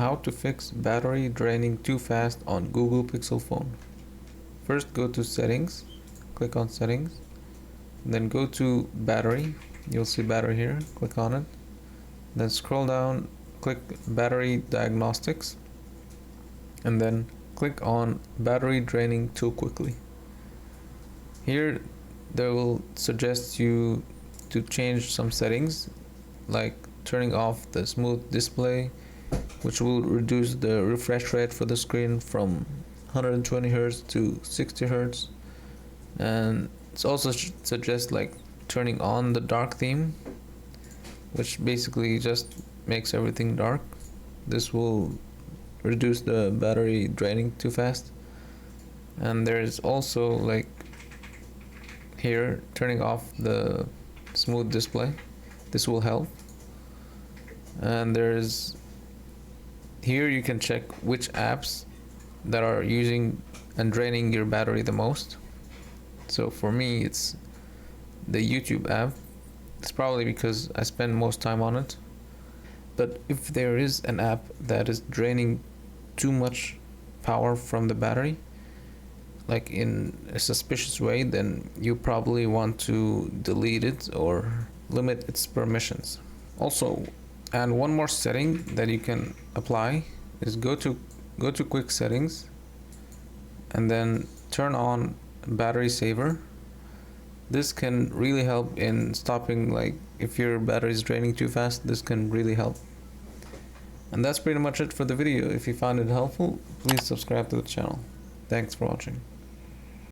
How to fix battery draining too fast on Google Pixel phone. First go to settings, click on settings, then go to battery. You'll see battery here, click on it. Then scroll down, click battery diagnostics, and then click on battery draining too quickly. Here they will suggest you to change some settings, like turning off the smooth display, which will reduce the refresh rate for the screen from 120 Hz to 60 Hz. And it's also suggests like turning on the dark theme, which basically just makes everything dark. This will reduce the battery draining too fast. And there's also like here turning off the smooth display. This will help. And there's here you can check which apps that are using and draining your battery the most. So for me it's the YouTube app. It's probably because I spend most time on it. But if there is an app that is draining too much power from the battery, like in a suspicious way, then you probably want to delete it or limit its permissions. Also, and one more setting that you can apply is go to quick settings and then turn on battery saver. This can really help in stopping, like if your battery is draining too fast, this can really help. And that's pretty much it for the video. If you found it helpful, please subscribe to the channel. Thanks for watching.